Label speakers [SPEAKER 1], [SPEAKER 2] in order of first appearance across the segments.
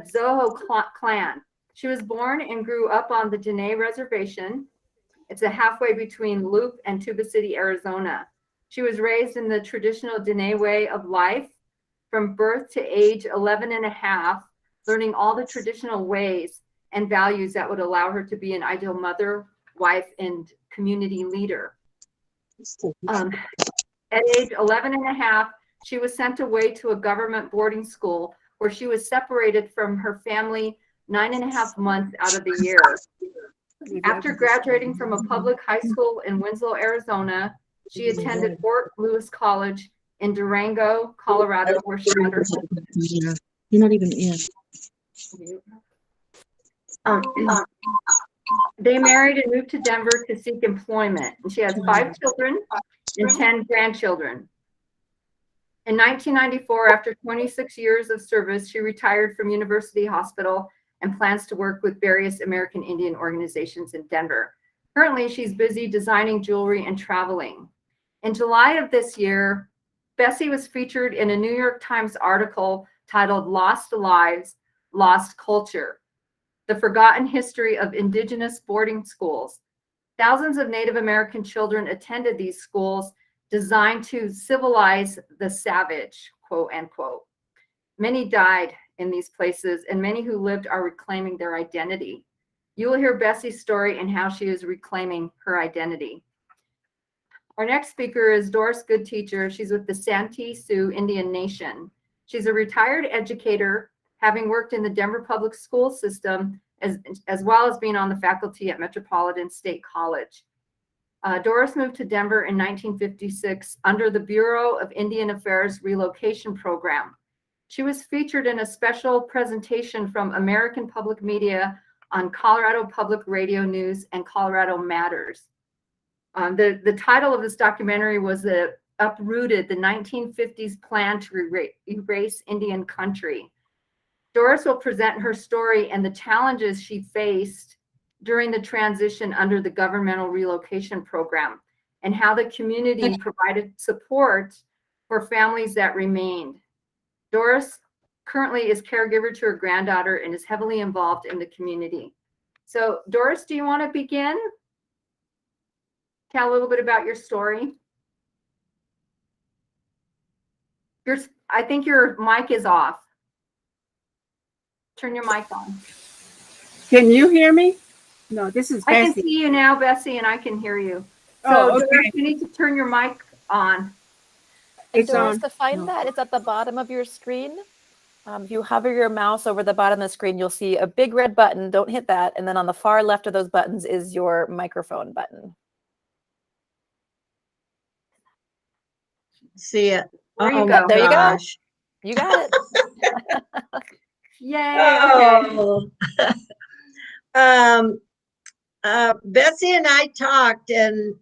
[SPEAKER 1] Hadzoho Clan. She was born and grew up on the Dene Reservation. It's a halfway between Loop and Tuba City, Arizona. She was raised in the traditional Dene way of life from birth to age 11 and a half, learning all the traditional ways and values that would allow her to be an ideal mother, wife, and community leader. At age 11 and a half, she was sent away to a government boarding school where she was separated from her family 9.5 months out of the year. After graduating from a public high school in Winslow, Arizona, she attended Fort Lewis College in Durango, Colorado, where she earned her.
[SPEAKER 2] You're not even in.
[SPEAKER 1] They married and moved to Denver to seek employment. And she has 5 children and 10 grandchildren. In 1994, after 26 years of service, she retired from University Hospital and plans to work with various American Indian organizations in Denver. Currently, she's busy designing jewelry and traveling. In July of this year, Bessie was featured in a New York Times article titled "Lost Lives, Lost Culture: The Forgotten History of Indigenous Boarding Schools." Thousands of Native American children attended these schools designed to civilize the savage, quote unquote. Many died in these places, and many who lived are reclaiming their identity. You will hear Bessie's story and how she is reclaiming her identity. Our next speaker is Doris Goodteacher. She's with the Santee Sioux Indian Nation. She's a retired educator, having worked in the Denver public school system, as well as being on the faculty at Metropolitan State College. Doris moved to Denver in 1956 under the Bureau of Indian Affairs Relocation Program. She was featured in a special presentation from American Public Media on Colorado Public Radio News and Colorado Matters. The title of this documentary was Uprooted, the 1950s Plan to Erase Indian Country. Doris will present her story and the challenges she faced during the transition under the governmental relocation program and how the community provided support for families that remained. Doris currently is caregiver to her granddaughter and is heavily involved in the community. So Doris, do you want to begin? Tell a little bit about your story. I think your mic is off. Turn your mic on.
[SPEAKER 3] Can you hear me? No, this is Bessie.
[SPEAKER 1] I can see you now, Bessie, and I can hear you. So
[SPEAKER 3] okay.
[SPEAKER 1] Doris, you need to turn your mic on.
[SPEAKER 4] And Doris, to find that, it's at the bottom of your screen. If you hover your mouse over the bottom of the screen, you'll see a big red button. Don't hit that. And then on the far left of those buttons is your microphone button.
[SPEAKER 2] See it.
[SPEAKER 1] There you go.
[SPEAKER 4] There you go. You got it.
[SPEAKER 1] Yay.
[SPEAKER 2] Okay. Bessie and I talked, and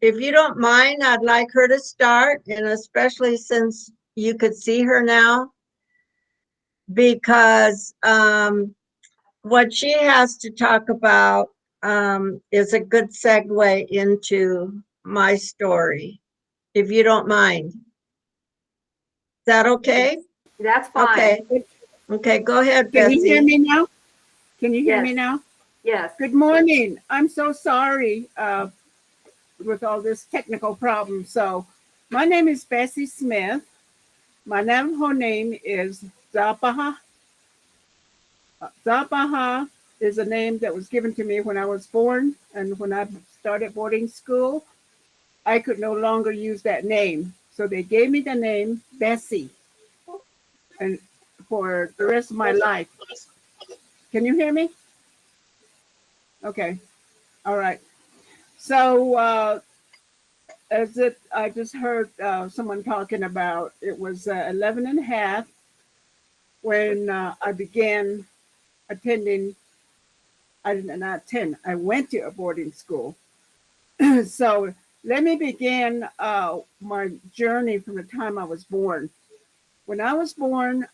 [SPEAKER 2] if you don't mind, I'd like her to start, and especially since you could see her now, because what she has to talk about is a good segue into my story, if you don't mind. Is that okay?
[SPEAKER 1] That's fine.
[SPEAKER 2] Okay, go ahead,
[SPEAKER 3] Can
[SPEAKER 2] Bessie.
[SPEAKER 3] you hear me now? Can you hear
[SPEAKER 1] Yes.
[SPEAKER 3] me now?
[SPEAKER 1] Yes.
[SPEAKER 3] Good morning. I'm so sorry with all this technical problems. So my name is Bessie Smith. My Navajo name is Zapaha. Zapaha is a name that was given to me when I was born, and when I started boarding school, I could no longer use that name. So they gave me the name Bessie, and for the rest of my life. Can you hear me? Okay. All right. So I just heard someone talking about, it was 11 and a half when I began attending. I did not attend. I went to a boarding school. So let me begin my journey from the time I was born. When I was born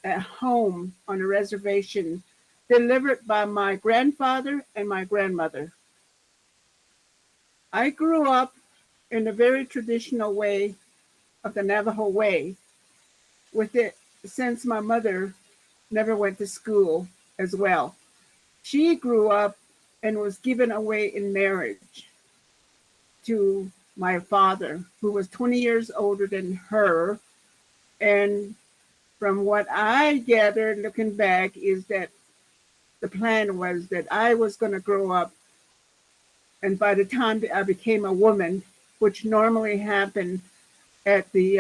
[SPEAKER 3] at home on a reservation delivered by my grandfather and my grandmother. I grew up in a very traditional way of the Navajo way, with it since my mother never went to school as well. She grew up and was given away in marriage to my father, who was 20 years older than her. And from what I gathered looking back is that the plan was that I was going to grow up, and by the time that I became a woman, which normally happened at the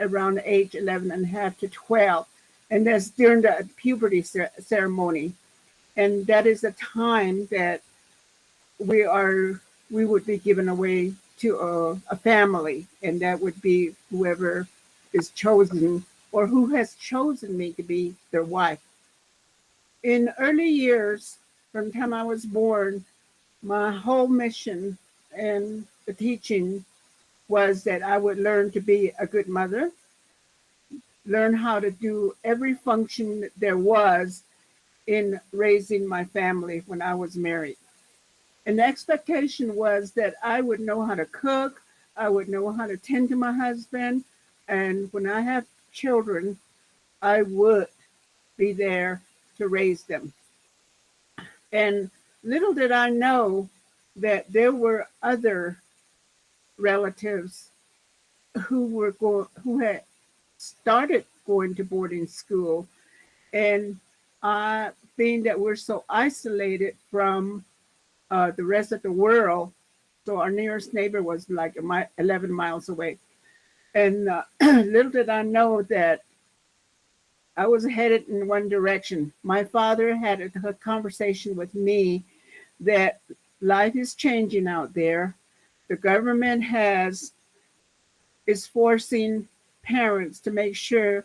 [SPEAKER 3] around age 11 and a half to 12, and that's during the puberty ceremony. And that is the time that we would be given away to a family, and that would be whoever is chosen or who has chosen me to be their wife. In early years, from the time I was born, my whole mission and the teaching was that I would learn to be a good mother, learn how to do every function that there was in raising my family when I was married. And the expectation was that I would know how to cook, I would know how to tend to my husband, and when I have children, I would be there to raise them. And little did I know that there were other relatives who had started going to boarding school, and being that we're so isolated from the rest of the world, so our nearest neighbor was like 11 miles away. And little did I know that I was headed in one direction. My father had a conversation with me that life is changing out there. The government is forcing parents to make sure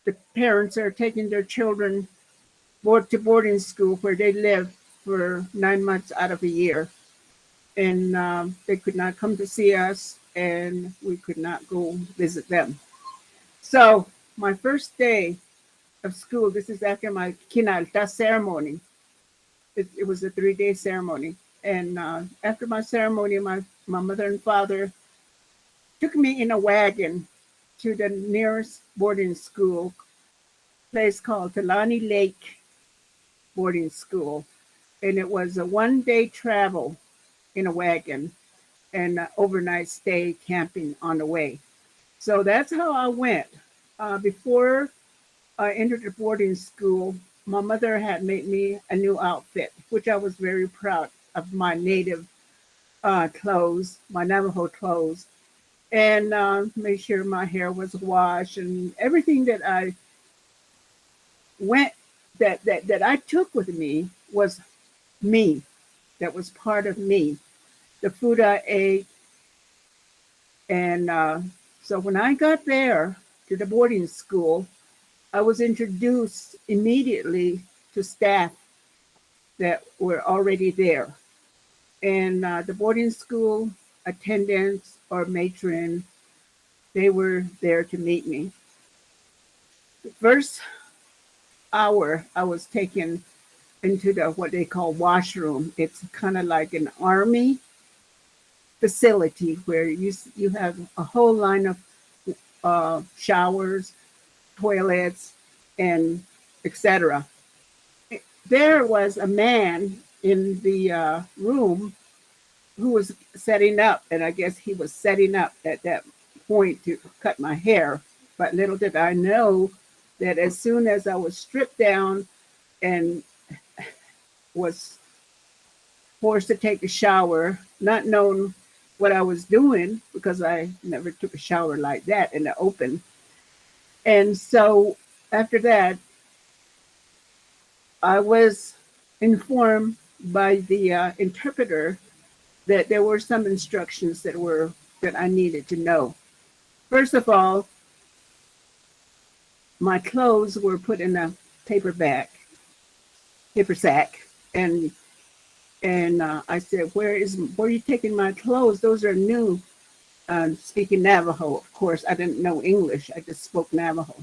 [SPEAKER 3] the parents are taking their children to boarding school where they live for 9 months out of a year. And they could not come to see us, and we could not go visit them. So my first day of school, this is after my kinalta ceremony. It was a 3-day ceremony. And after my ceremony, my mother and father took me in a wagon to the nearest boarding school, place called Talani Lake Boarding School. And it was a 1-day travel in a wagon and an overnight stay camping on the way. So that's how I went. Before I entered the boarding school, my mother had made me a new outfit, which I was very proud of, my native clothes, my Navajo clothes, and made sure my hair was washed, and everything that I that I took with me was me. That was part of me. The food I ate. And so when I got there to the boarding school, I was introduced immediately to staff that were already there. And the boarding school attendants or matron, they were there to meet me. The first hour, I was taken into what they call washroom. It's kind of like an army facility where you have a whole line of showers, toilets, and etc. There was a man in the room who was setting up, and I guess he was setting up at that point to cut my hair. But little did I know that as soon as I was stripped down and was forced to take a shower, not knowing what I was doing, because I never took a shower like that in the open. And so after that, I was informed by the interpreter that there were some instructions that I needed to know. First of all, my clothes were put in a paper sack, and I said, "Where are you taking my clothes? Those are new." Speaking Navajo, of course, I didn't know English. I just spoke Navajo.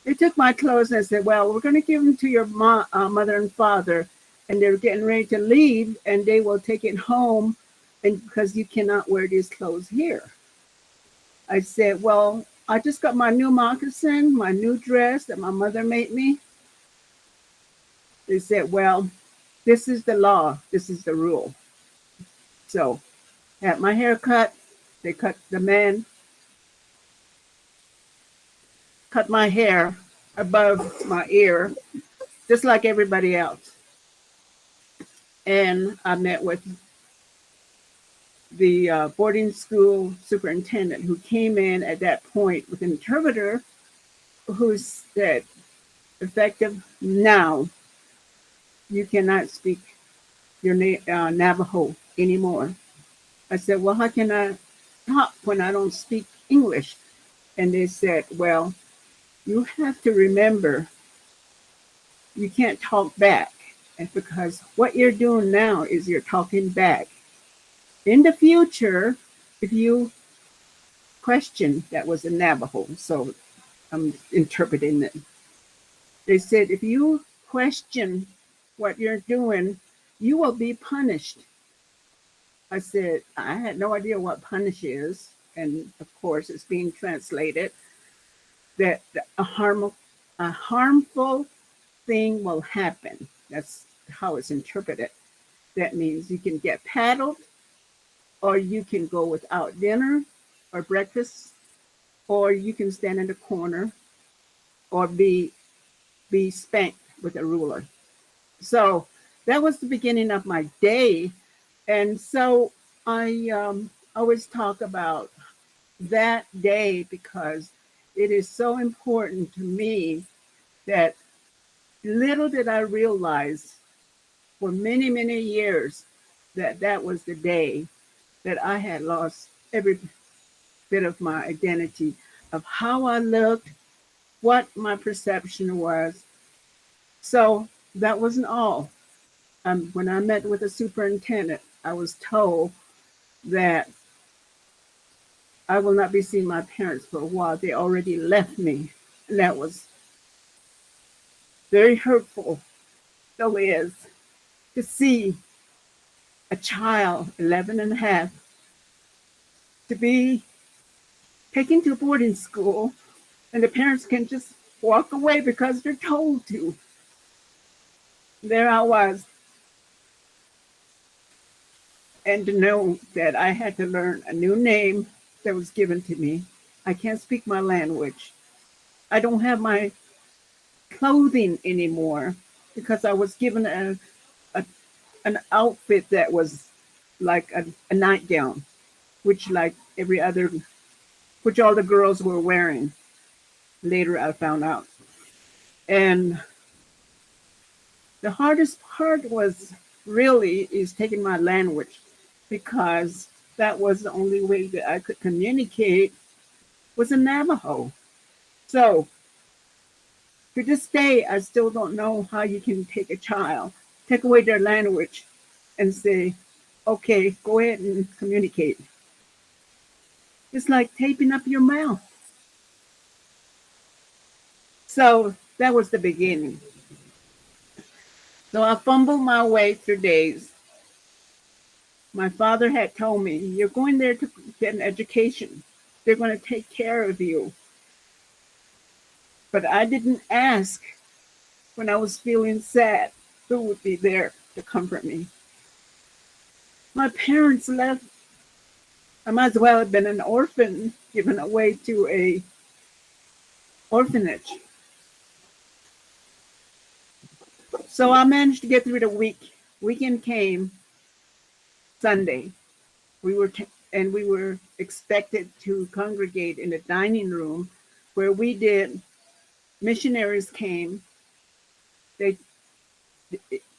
[SPEAKER 3] They took my clothes and said, "Well, we're going to give them to your mother and father, and they're getting ready to leave, and they will take it home, and because you cannot wear these clothes here." I said, "Well, I just got my new moccasin, my new dress that my mother made me. They said, well, this is the law, this is the rule. So, had my hair cut, the man cut my hair above my ear, just like everybody else. And I met with the boarding school superintendent who came in at that point with an interpreter who said, effective now, you cannot speak your Navajo anymore. I said, well, how can I talk when I don't speak English? And they said, well, you have to remember you can't talk back. And because what you're doing now is you're talking back. In the future, if you question, that was in Navajo, so I'm interpreting it. They said, if you question what you're doing, you will be punished. I said, I had no idea what punish is. And of course, it's being translated that a harmful thing will happen. That's how it's interpreted. That means you can get paddled, or you can go without dinner or breakfast, or you can stand in the corner or be spanked with a ruler. So that was the beginning of my day. And so I always talk about that day because it is so important to me that little did I realize for many, many years that that was the day that I had lost every bit of my identity of how I looked, what my perception was. So that wasn't all. When I met with the superintendent, I was told that I will not be seeing my parents for a while. They already left me. And that was very hurtful, still is, to see a child, 11 and a half, to be taken to boarding school and the parents can just walk away because they're told to. There I was. And to know that I had to learn a new name that was given to me. I can't speak my language. I don't have my clothing anymore because I was given an outfit that was like a nightgown, which which all the girls were wearing. Later I found out. And the hardest part was really is taking my language because that was the only way that I could communicate was in Navajo. So to this day, I still don't know how you can take a child, take away their language and say, okay, go ahead and communicate. It's like taping up your mouth. So that was the beginning. So I fumbled my way through days. My father had told me, you're going there to get an education. They're going to take care of you. But I didn't ask when I was feeling sad who would be there to comfort me. My parents left. I might as well have been an orphan given away to a orphanage. So I managed to get through the week. Weekend came Sunday. We were expected to congregate in the dining room where we did. Missionaries came. They,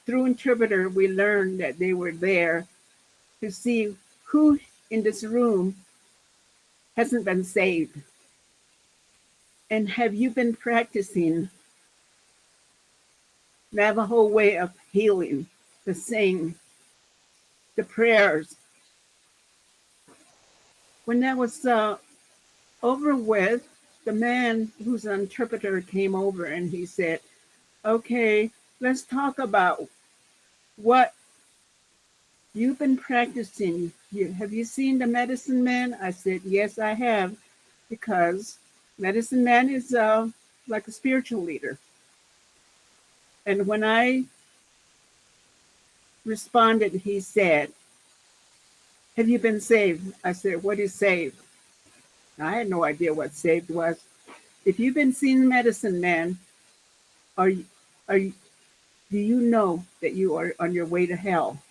[SPEAKER 3] through interpreter, we learned that they were there to see who in this room hasn't been saved. And have you been practicing Navajo way of healing, to sing, the prayers? When that was over with, the man who's an interpreter came over and he said, okay, let's talk about what you've been practicing. Have you seen the medicine man? I said, yes, I have, because Medicine man is like a spiritual leader. And when I responded, he said, "Have you been saved?" I said, "What is saved?" Now, I had no idea what saved was. If you've been seeing medicine man, are you, are you, do you know that you are on your way to hell?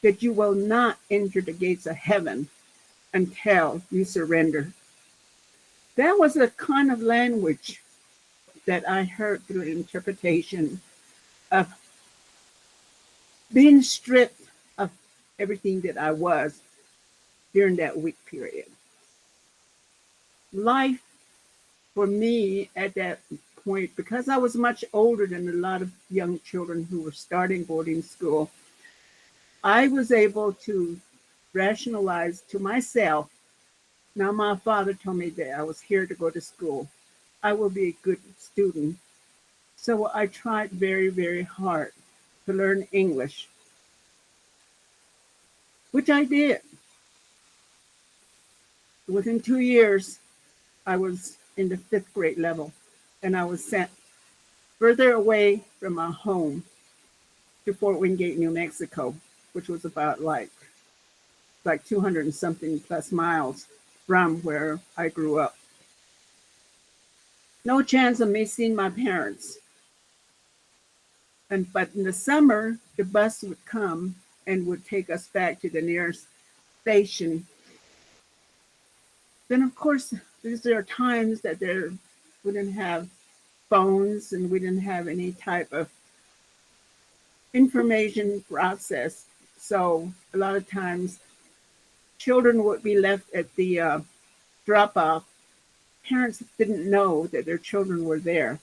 [SPEAKER 3] That you will not enter the gates of heaven until you surrender. That was the kind of language that I heard through interpretation of being stripped of everything that I was during that week period. Life for me at that point, because I was much older than a lot of young children who were starting boarding school, I was able to rationalize to myself. Now, my father told me that I was here to go to school. I will be a good student. So I tried very, very hard to learn English, which I did. Within 2 years, I was in the 5th grade level, and I was sent further away from my home to Fort Wingate, New Mexico, which was about like 200 and something plus miles from where I grew up. No chance of me seeing my parents. But in the summer, the bus would come and would take us back to the nearest station. Then, of course, there are times that we didn't have phones and we didn't have any type of information process. So a lot of times, children would be left at the drop-off. Parents didn't know that their children were there.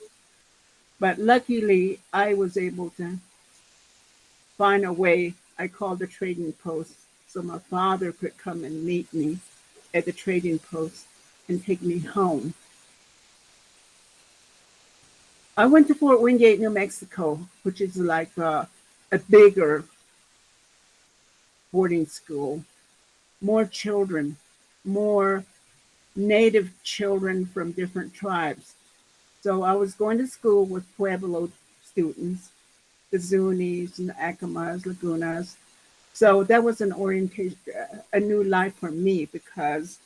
[SPEAKER 3] But luckily, I was able to find a way. I called the trading post so my father could come and meet me at the trading post and take me home. I went to Fort Wingate, New Mexico, which is like a bigger boarding school, more children, more native children from different tribes. So I was going to school with Pueblo students, the Zunis and the Acamas, Lagunas. So that was an orientation, a new life for me, because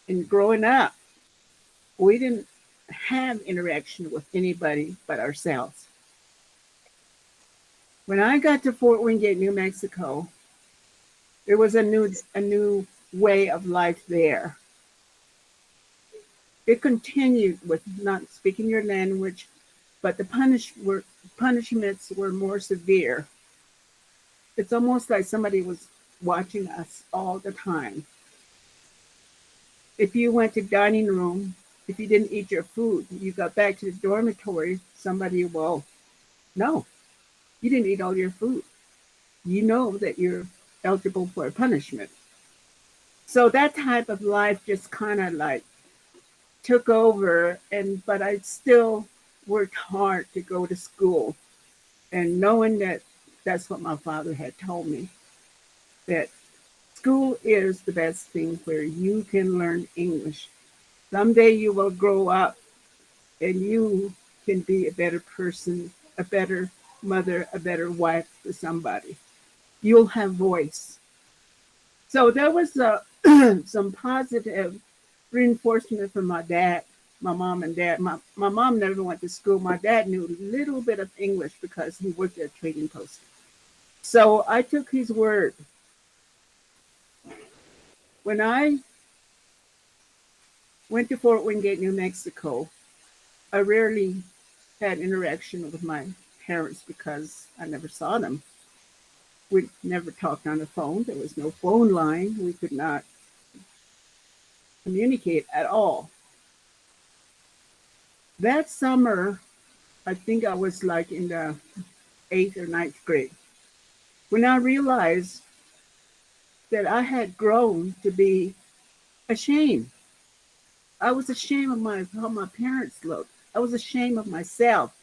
[SPEAKER 3] in growing up, we didn't have interaction with anybody but ourselves. When I got to Fort Wingate, New Mexico, there was a new way of life there. It continued with not speaking your language, but the punishments were more severe. It's almost like somebody was watching us all the time. If you went to dining room, if you didn't eat your food, you got back to the dormitory, somebody will, no, you didn't eat all your food. You know that you're eligible for a punishment. So that type of life just kind of like took over, but I still worked hard to go to school, and knowing that that's what my father had told me, that school is the best thing where you can learn English. Someday you will grow up and you can be a better person, a better mother, a better wife to somebody. You'll have voice. So there was some positive reinforcement from my dad, my mom and dad. My mom never went to school. My dad knew a little bit of English because he worked at a trading post. So I took his word. When I went to Fort Wingate, New Mexico, I rarely had interaction with my parents because I never saw them. We never talked on the phone. There was no phone line. We could not communicate at all. That summer, I think I was like in the 8th or 9th grade, when I realized that I had grown to be ashamed. I was ashamed of how my parents looked. I was ashamed of myself,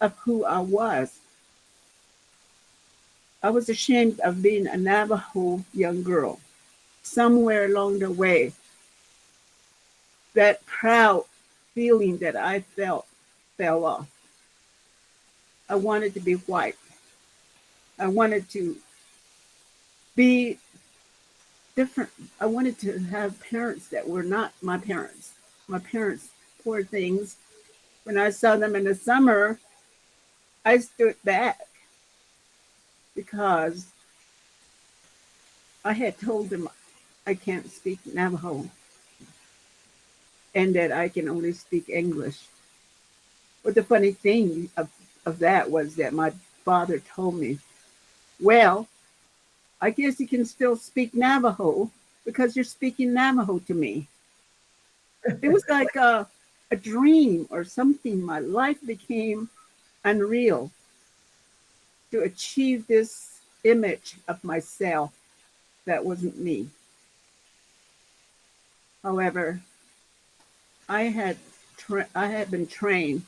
[SPEAKER 3] of who I was. I was ashamed of being a Navajo young girl. Somewhere along the way, that proud feeling that I felt fell off. I wanted to be white. I wanted to be different. I wanted to have parents that were not my parents. My parents, poor things. When I saw them in the summer, I stood back because I had told them I can't speak Navajo and that I can only speak English. But the funny thing of that was that my father told me, well, I guess you can still speak Navajo because you're speaking Navajo to me. It was like a dream or something. My life became unreal to achieve this image of myself that wasn't me. However, I had been trained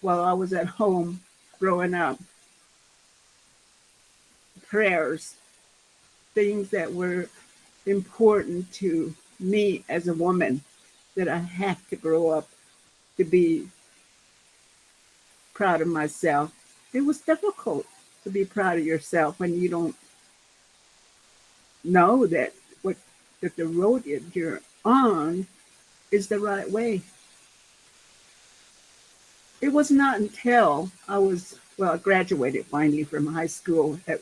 [SPEAKER 3] while I was at home growing up. Prayers, things that were important to me as a woman, that I have to grow up to be proud of myself. It was difficult to be proud of yourself when you don't know that the road that you're on is the right way. It was not until I graduated finally from high school at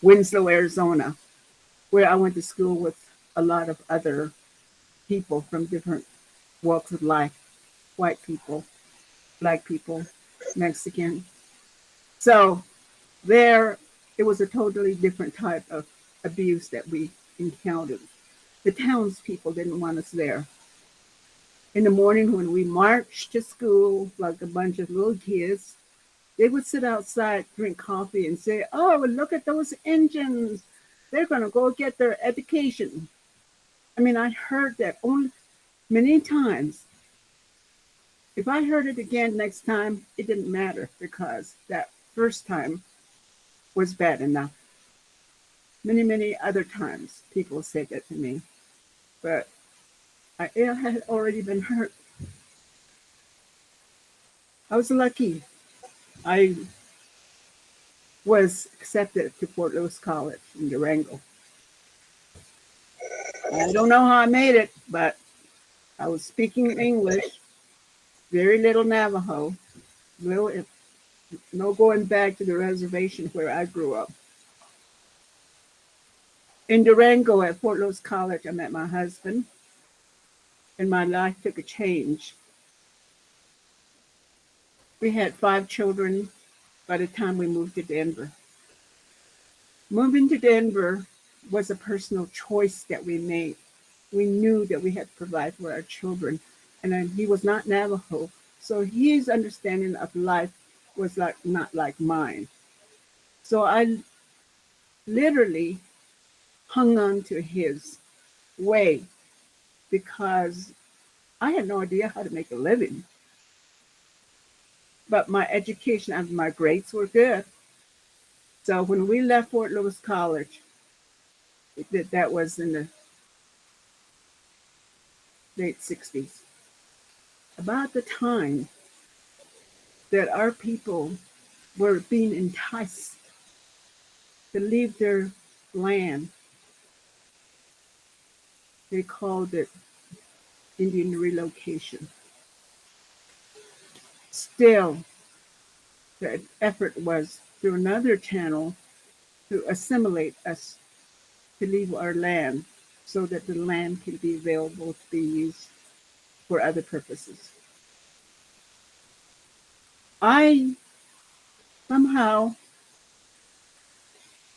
[SPEAKER 3] Winslow, Arizona, where I went to school with a lot of other people from different walks of life, white people, black people, Mexican. So there, it was a totally different type of abuse that we encountered. The townspeople didn't want us there. In the morning when we marched to school, like a bunch of little kids, they would sit outside, drink coffee, and say, oh, look at those Indians. They're going to go get their education. I mean, I heard that only many times. If I heard it again next time, it didn't matter because that first time was bad enough. Many, many other times people said that to me, but I had already been hurt. I was lucky. I was accepted to Fort Lewis College in Durango. I don't know how I made it, but I was speaking English, very little Navajo, no going back to the reservation where I grew up. In Durango at Fort Lewis College, I met my husband, and my life took a change. We had 5 children by the time we moved to Denver. Moving to Denver was a personal choice that we made. We knew that we had to provide for our children, and he was not Navajo, so his understanding of life was not like mine. So I literally hung on to his way because I had no idea how to make a living. But my education and my grades were good. So when we left Fort Lewis College, that was in the late 60s, about the time that our people were being enticed to leave their land. They called it Indian relocation. Still, the effort was through another channel to assimilate us, to leave our land so that the land can be available to be used for other purposes. I somehow,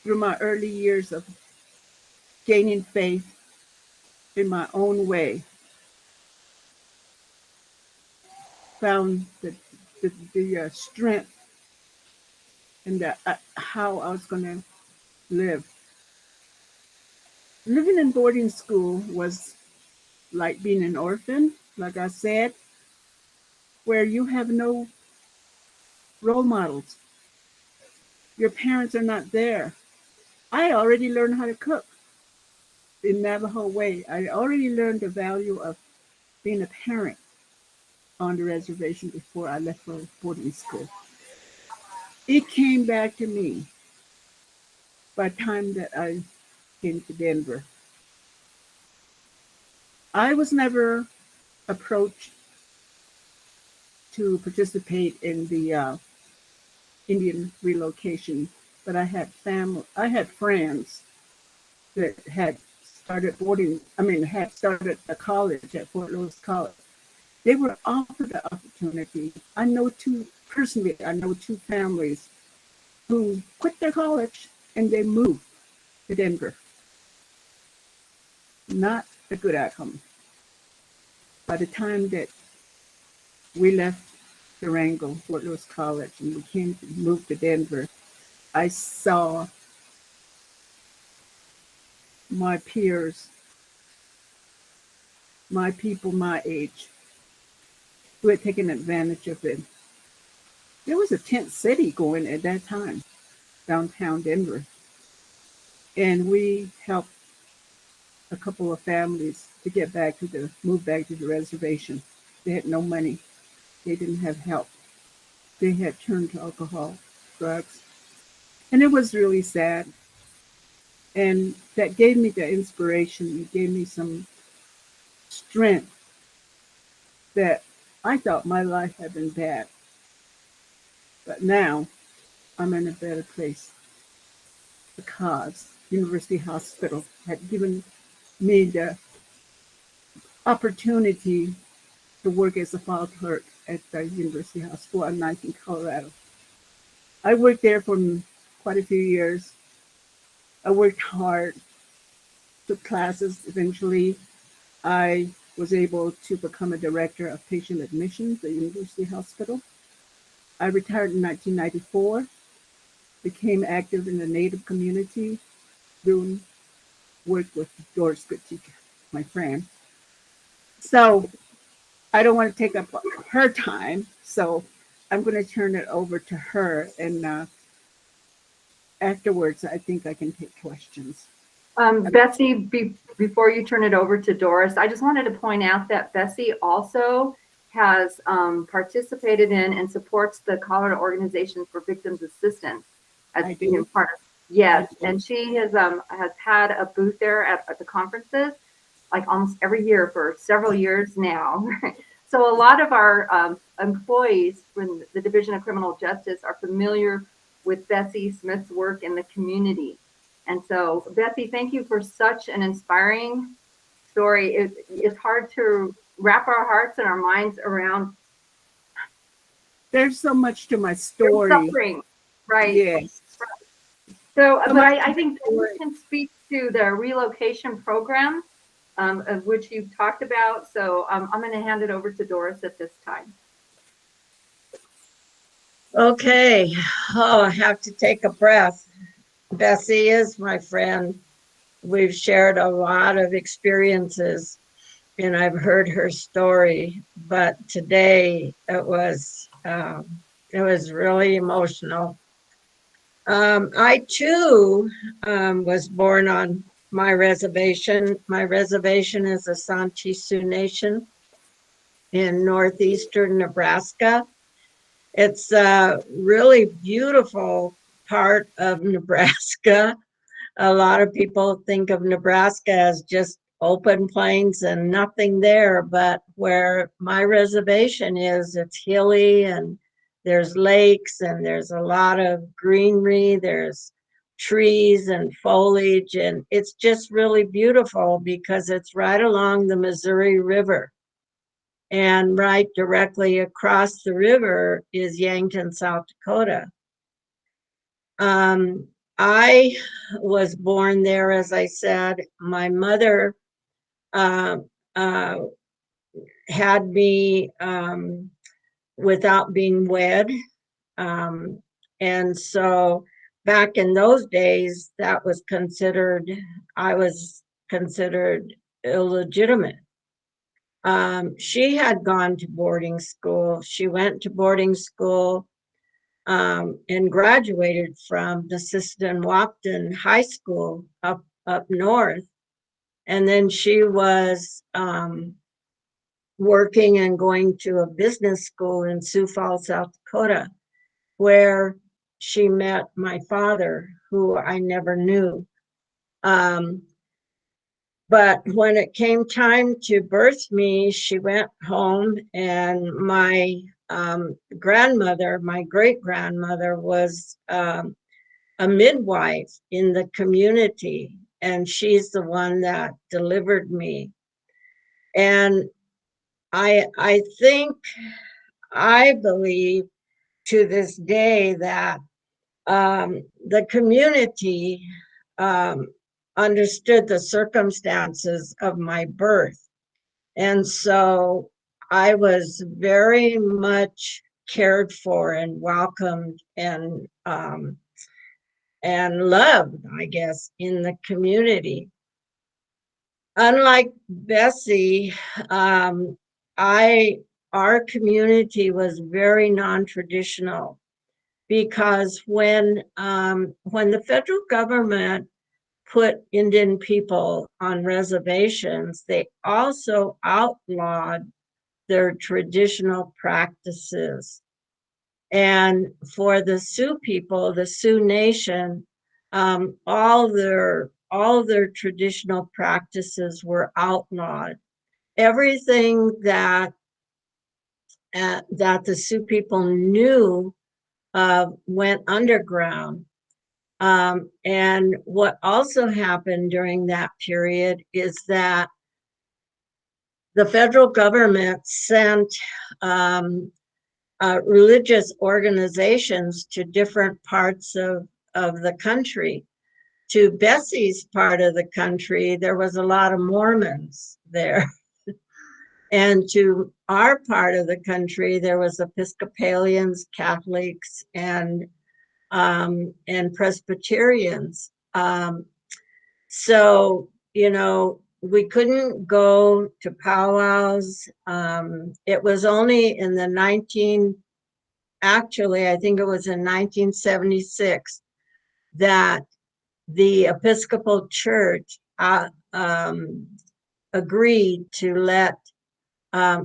[SPEAKER 3] through my early years of gaining faith in my own way, found the strength and how I was going to live. Living in boarding school was like being an orphan, like I said, where you have no role models. Your parents are not there. I already learned how to cook in Navajo way. I already learned the value of being a parent on the reservation before I left for boarding school. It came back to me by the time that I came to Denver. I was never approached to participate in the Indian relocation, but I had friends that had started had started a college at Fort Lewis College. They were offered the opportunity. I know two families who quit their college and they moved to Denver. Not a good outcome. By the time that we left Durango, Fort Lewis College, and we moved to Denver, I saw my peers, my people my age, who had taken advantage of it. There was a tent city going at that time, downtown Denver. And we helped a couple of families to move back to the reservation. They had no money. They didn't have help. They had turned to alcohol, drugs. And it was really sad. And that gave me the inspiration. It gave me some strength that I thought my life had been bad. But now I'm in a better place because University Hospital had given me the opportunity to work as a file clerk at the University Hospital on 19 Colorado. I worked there for quite a few years. I worked hard, took classes. Eventually, I was able to become a director of patient admissions at University Hospital. I retired in 1994, became active in the Native community, doing work with Doris Goodteacher, my friend. So I don't want to take up her time, so I'm going to turn it over to her, and afterwards, I think I can take questions.
[SPEAKER 1] Bessie, before you turn it over to Doris, I just wanted to point out that Bessie also has participated in and supports the Colorado Organization for Victims Assistance as being part of. Yes, and she has had a booth there at the conferences like almost every year for several years now. So a lot of our employees from the Division of Criminal Justice are familiar with Bessie Smith's work in the community. And so, Bessie, thank you for such an inspiring story. It's hard to wrap our hearts and our minds around.
[SPEAKER 3] There's so much to my story.
[SPEAKER 1] Suffering, right?
[SPEAKER 3] Yes.
[SPEAKER 1] So, but I think you can speak to the relocation program of which you've talked about. So I'm going to hand it over to Doris at this time.
[SPEAKER 2] Okay. Oh, I have to take a breath. Bessie is my friend. We've shared a lot of experiences and I've heard her story, but today it was really emotional. I too was born on my reservation. My reservation is the Santee Sioux Nation in northeastern Nebraska. It's a really beautiful part of Nebraska. A lot of people think of Nebraska as just open plains and nothing there, but where my reservation is, it's hilly and there's lakes and there's a lot of greenery, there's trees and foliage, and it's just really beautiful because it's right along the Missouri River. And right directly across the river is Yankton, South Dakota. I was born there, as I said. My mother had me without being wed. And so back in those days, that was considered, I was considered illegitimate. She had gone to boarding school. She went to boarding school and graduated from the Sisseton-Wauketon High School up north. And then she was working and going to a business school in Sioux Falls, South Dakota, where she met my father, who I never knew. But when it came time to birth me, she went home, and my grandmother, my great-grandmother, was a midwife in the community, and she's the one that delivered me. And I think, I believe to this day that the community understood the circumstances of my birth. And so I was very much cared for and welcomed and loved, I guess, in the community. Unlike Bessie, our community was very non-traditional, because when the federal government put Indian people on reservations, they also outlawed their traditional practices. And for the Sioux people, the Sioux Nation, all their traditional practices were outlawed. Everything that the Sioux people knew went underground. And what also happened during that period is that the federal government sent religious organizations to different parts of the country. To Bessie's part of the country, there was a lot of Mormons there. And to our part of the country, there was Episcopalians, Catholics, and Presbyterians. So, you know, we couldn't go to powwows. It was only in I think it was in 1976 that the Episcopal Church agreed to let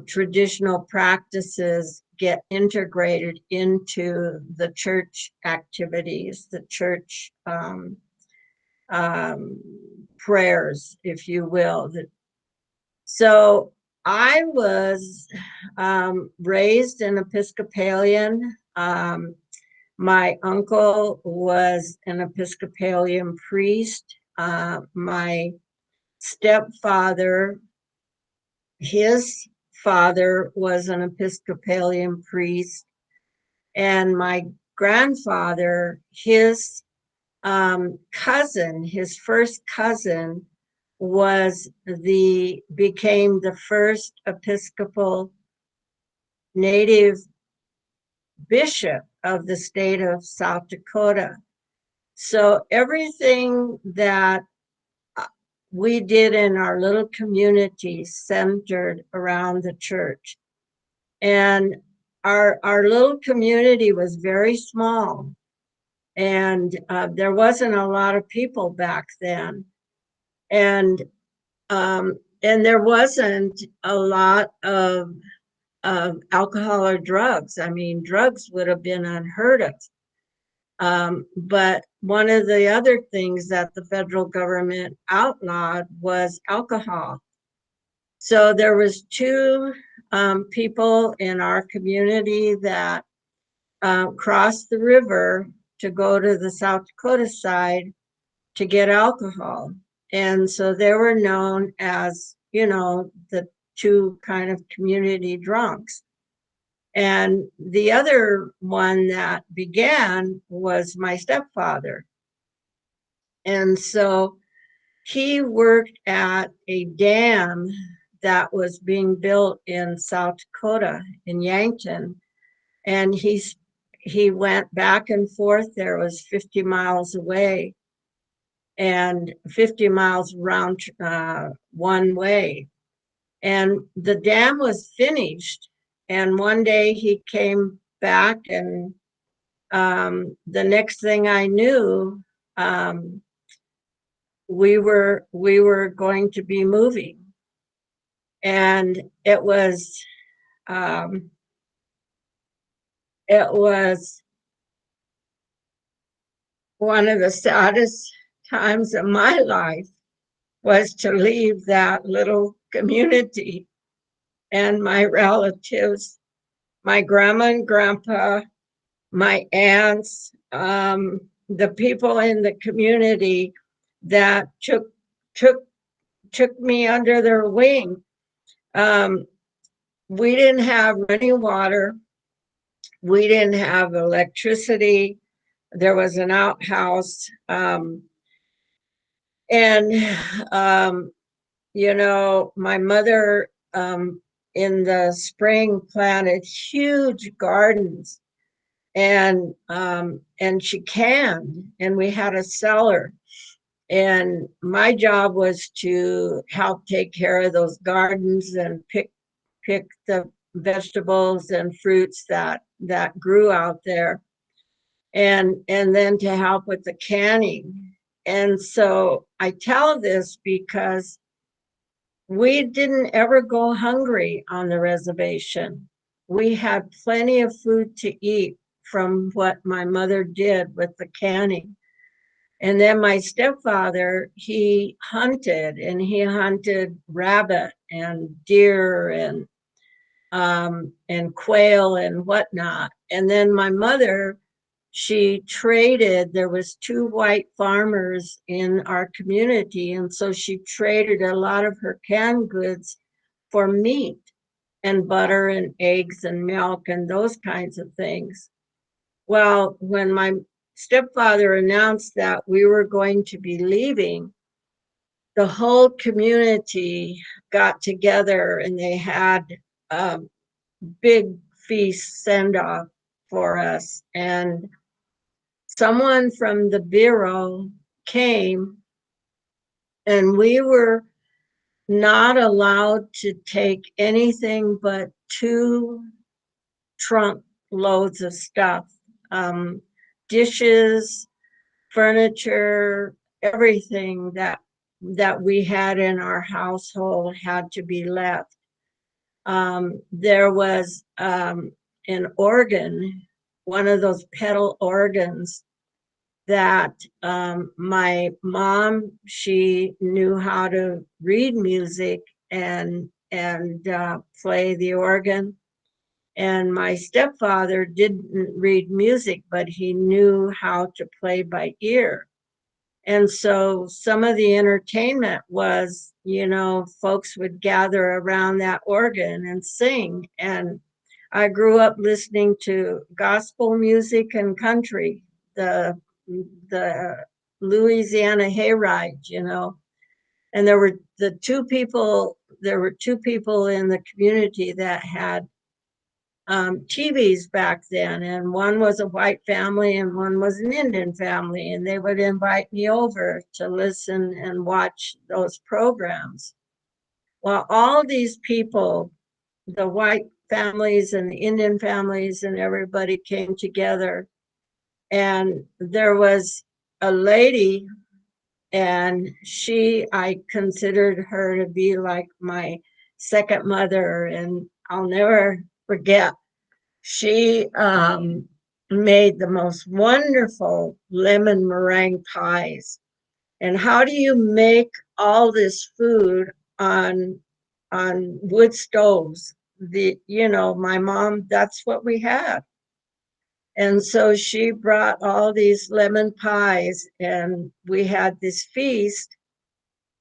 [SPEAKER 2] traditional practices get integrated into the church activities, the church prayers, if you will. So I was raised an Episcopalian. My uncle was an Episcopalian priest. My stepfather, his father was an Episcopalian priest, and my grandfather, his cousin, his first cousin, became the first Episcopal native bishop of the state of South Dakota. So everything that we did in our little community centered around the church. And our little community was very small, and there wasn't a lot of people back then. And there wasn't a lot of alcohol or drugs. I mean, drugs would have been unheard of. But one of the other things that the federal government outlawed was alcohol. So there was two people in our community that crossed the river to go to the South Dakota side to get alcohol. And so they were known as, you know, the two kind of community drunks. And the other one that began was my stepfather. And so he worked at a dam that was being built in South Dakota, in Yankton. And he went back and forth. There was 50 miles away and 50 miles around one way. And the dam was finished. And one day he came back, and the next thing I knew, we were going to be moving. And it was one of the saddest times of my life, was to leave that little community and my relatives, my grandma and grandpa, my aunts, the people in the community that took me under their wing. We didn't have running water. We didn't have electricity. There was an outhouse. You know, my mother in the spring planted huge gardens, and she canned, and we had a cellar. And my job was to help take care of those gardens and pick the vegetables and fruits that grew out there, and then to help with the canning. And so I tell this because we didn't ever go hungry on the reservation. We had plenty of food to eat from what my mother did with the canning. And then my stepfather, he hunted rabbit and deer and quail and whatnot. And then my mother, she traded. There was 2 white farmers in our community, and so she traded a lot of her canned goods for meat and butter and eggs and milk and those kinds of things. Well, when my stepfather announced that we were going to be leaving, the whole community got together and they had a big feast send-off for us. And someone from the Bureau came, and we were not allowed to take anything but 2 trunk loads of stuff. Dishes, furniture, everything that we had in our household had to be left. There was an organ, one of those pedal organs that my mom, she knew how to read music and play the organ. And my stepfather didn't read music, but he knew how to play by ear. And so some of the entertainment was, you know, folks would gather around that organ and sing. And I grew up listening to gospel music and country, the Louisiana hayrides, you know. And there were 2 people in the community that had TVs back then, and one was a white family and one was an Indian family, and they would invite me over to listen and watch those programs. Well, all these people, the white families and the Indian families and everybody came together, and there was a lady, and I considered her to be like my second mother, and I'll never forget. She made the most wonderful lemon meringue pies. And how do you make all this food on wood stoves? My mom, that's what we had. And so she brought all these lemon pies, and we had this feast.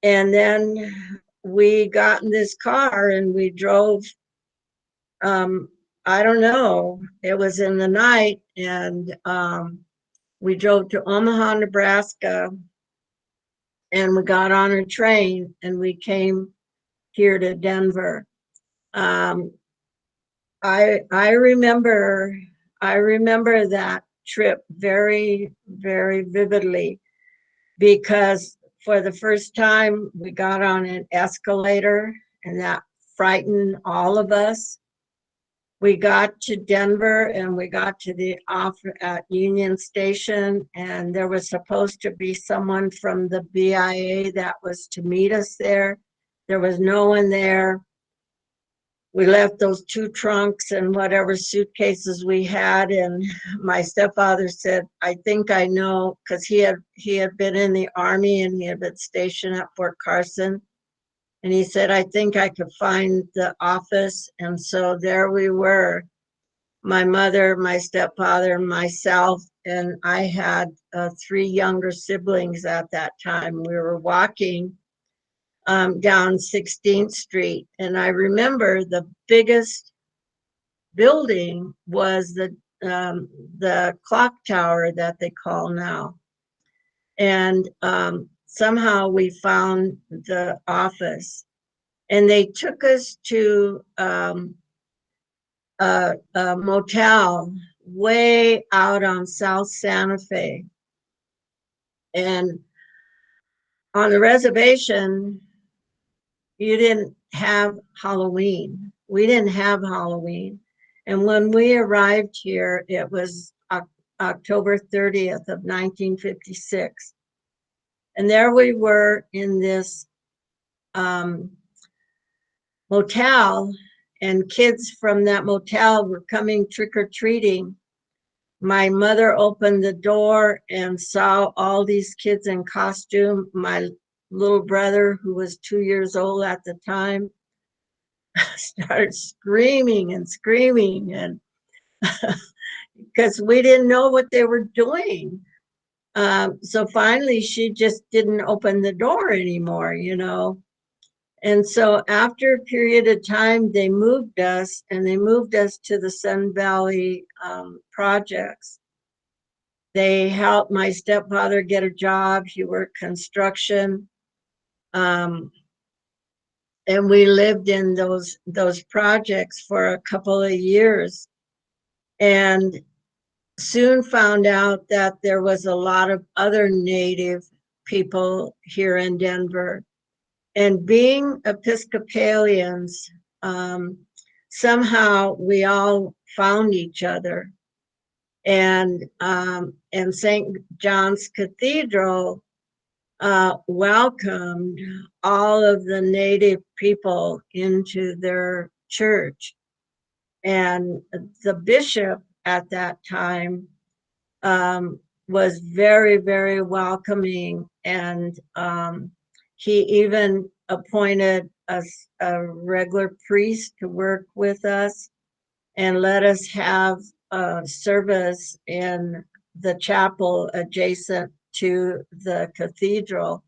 [SPEAKER 2] And then we got in this car and we drove, I don't know, it was in the night, and we drove to Omaha, Nebraska, and we got on a train and we came here to Denver. I remember that trip very, very vividly, because for the first time we got on an escalator, and that frightened all of us. We got to Denver and we got to the office at Union Station, and there was supposed to be someone from the BIA that was to meet us there. There was no one there. we left those 2 trunks and whatever suitcases we had. And my stepfather said, I think I know, because he had been in the Army and he had been stationed at Fort Carson. And he said, I think I could find the office. And so there we were, my mother, my stepfather, myself, and I had 3 younger siblings at that time. We were walking down 16th Street. And I remember the biggest building was the clock tower that they call now. And somehow we found the office. And they took us to a motel way out on South Santa Fe. And on the reservation, you didn't have Halloween. We didn't have Halloween. And when we arrived here, it was October 30th of 1956. And there we were in this motel, and kids from that motel were coming trick-or-treating. My mother opened the door and saw all these kids in costume. My little brother, who was 2 years old at the time, started screaming and screaming, and because we didn't know what they were doing. So finally, she just didn't open the door anymore, you know. And so after a period of time, they moved us, and they moved us to the Sun Valley projects. They helped my stepfather get a job. He worked construction. And we lived in those projects for a couple of years, and soon found out that there was a lot of other Native people here in Denver. And being Episcopalians, somehow we all found each other. And St. John's Cathedral welcomed all of the Native people into their church. And the bishop at that time was very, very welcoming. And he even appointed us a regular priest to work with us and let us have a service in the chapel adjacent to the cathedral.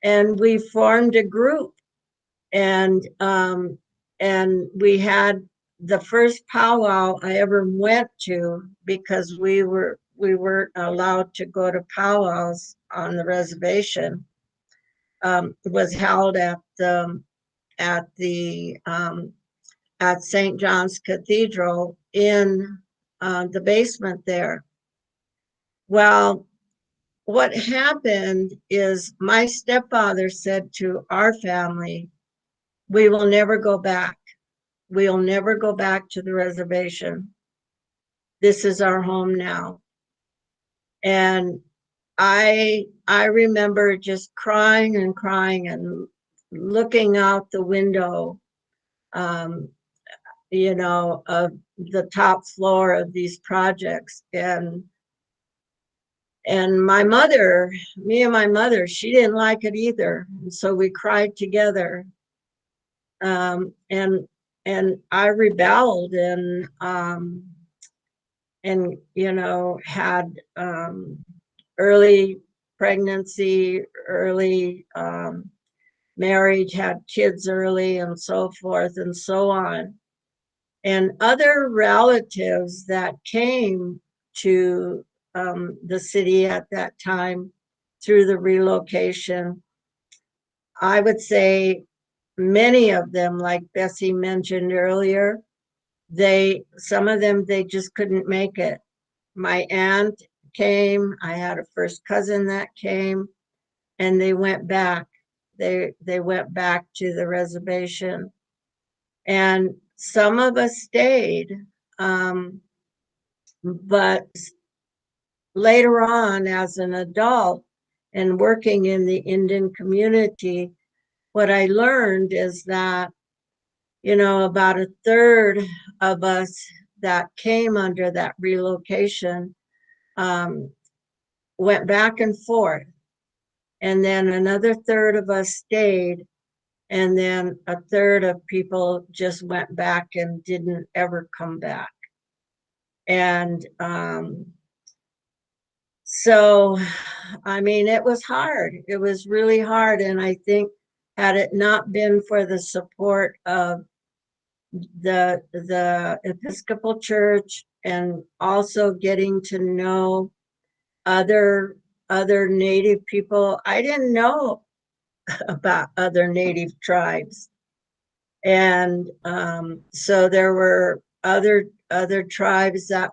[SPEAKER 2] And we formed a group, and we had the first powwow I ever went to, because we weren't allowed to go to powwows on the reservation, was held at St. John's Cathedral in the basement there. Well, what happened is my stepfather said to our family, we will never go back. We'll never go back to the reservation. This is our home now. And I remember just crying and crying and looking out the window, you know, of the top floor of these projects. And my mother, me and my mother, she didn't like it either. And so we cried together. And I rebelled and you know, had early pregnancy, early marriage, had kids early, and so forth and so on. And other relatives that came to the city at that time through the relocation, I would say many of them, like Bessie mentioned earlier, some of them, they just couldn't make it. My aunt came, I had a first cousin that came, and they went back. They went back to the reservation. And some of us stayed, but later on, as an adult and working in the Indian community, what I learned is that about a third of us that came under that relocation went back and forth. And then another third of us stayed. And then a third of people just went back and didn't ever come back. And so, I mean, it was hard. It was really hard. And I think had it not been for the support of the Episcopal Church and also getting to know other Native people, I didn't know about other Native tribes. And so there were other tribes that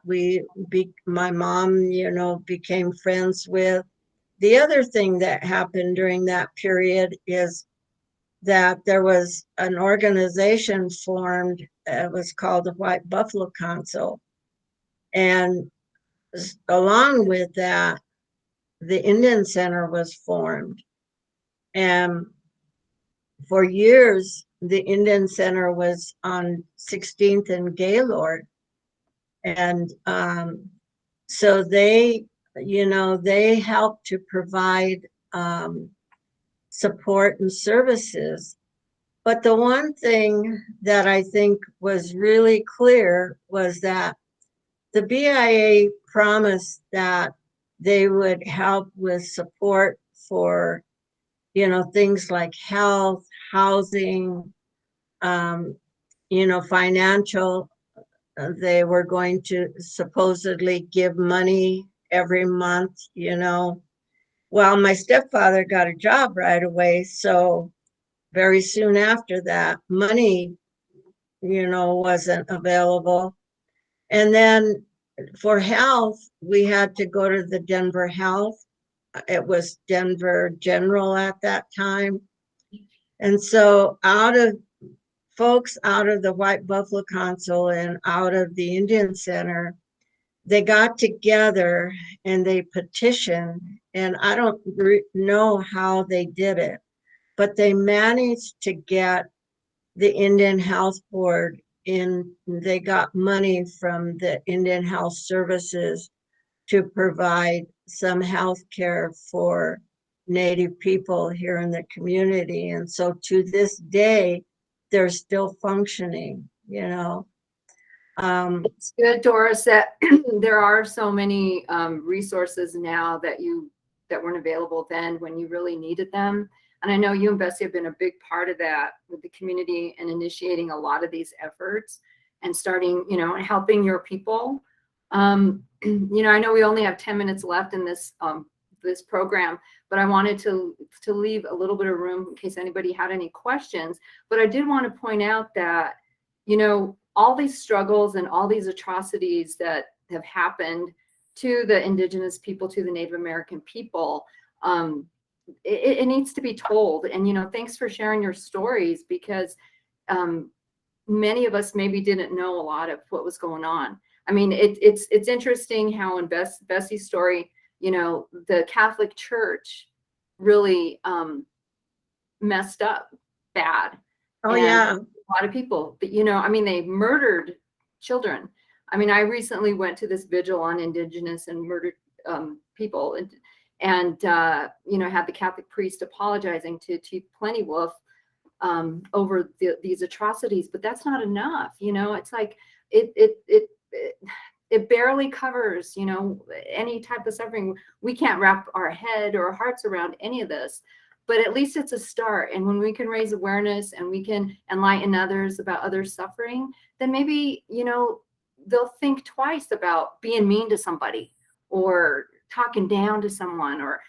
[SPEAKER 2] my mom, became friends with. The other thing that happened during that period is that there was an organization formed. It was called the White Buffalo Council. And along with that, the Indian Center was formed. And for years, the Indian Center was on 16th and Gaylord. And so they helped to provide support and services. But the one thing that I think was really clear was that the BIA promised that they would help with support for, things like health, housing, financial. They were going to supposedly give money every month, Well, my stepfather got a job right away. So very soon after that, money, wasn't available. And then for health, we had to go to the Denver Health. It was Denver General at that time. And so folks out of the White Buffalo Council and out of the Indian Center, they got together and they petitioned, and I don't know how they did it, but they managed to get the Indian Health Board in. They got money from the Indian Health Services to provide some health care for Native people here in the community. And so to this day, they're still functioning,
[SPEAKER 1] It's good, Doris, that there are so many resources now that weren't available then when you really needed them. And I know you and Bessie have been a big part of that with the community and initiating a lot of these efforts and starting, and helping your people. I know we only have 10 minutes left in this program, but I wanted to leave a little bit of room in case anybody had any questions. But I did want to point out that, all these struggles and all these atrocities that have happened to the Indigenous people, to the Native American people, it needs to be told. And, thanks for sharing your stories, because many of us maybe didn't know a lot of what was going on. I mean, it's interesting how in Bessie's story, the Catholic Church really messed up bad.
[SPEAKER 2] Oh,
[SPEAKER 1] and
[SPEAKER 2] yeah.
[SPEAKER 1] A lot of people, but they murdered children. I mean, I recently went to this vigil on Indigenous and murdered people, and had the Catholic priest apologizing to Chief Plentywolf over these atrocities. But that's not enough. It's like it barely covers, any type of suffering. We can't wrap our head or our hearts around any of this, but at least it's a start. And when we can raise awareness and we can enlighten others about others' suffering, then maybe, they'll think twice about being mean to somebody or talking down to someone, or,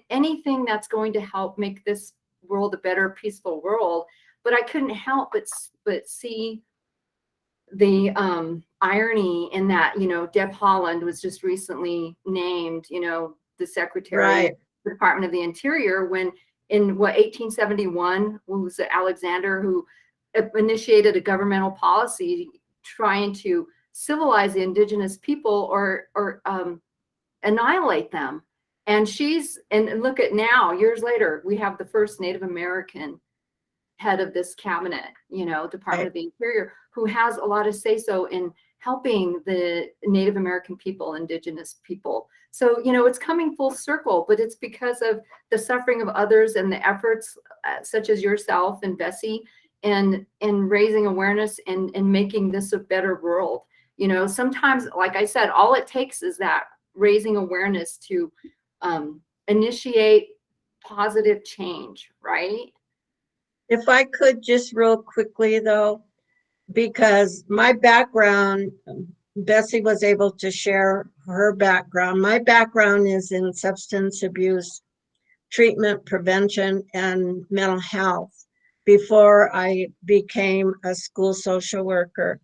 [SPEAKER 1] anything that's going to help make this world a better, peaceful world. But I couldn't help but see the irony in that, Deb Haaland was just recently named, the Secretary
[SPEAKER 2] Right.
[SPEAKER 1] of the Department of the Interior, when in 1871, was it Alexander who initiated a governmental policy trying to civilize the Indigenous people or annihilate them. And and look at now, years later, we have the first Native American head of this cabinet, Department of the Interior, who has a lot of say-so in helping the Native American people, indigenous people. So, it's coming full circle, but it's because of the suffering of others and the efforts such as yourself and Bessie and raising awareness and making this a better world. Sometimes, like I said, all it takes is that raising awareness to initiate positive change, right?
[SPEAKER 2] If I could just real quickly though, because my background, Bessie was able to share her background. My background is in substance abuse treatment, prevention, and mental health before I became a school social worker.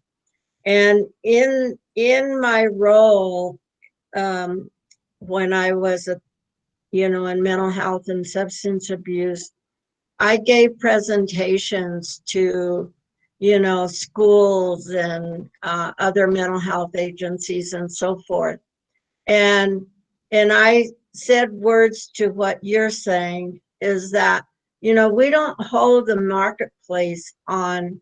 [SPEAKER 2] And in my role, when I was in mental health and substance abuse, I gave presentations to schools and other mental health agencies and so forth. And I said words to what you're saying, is that, we don't hold the marketplace on,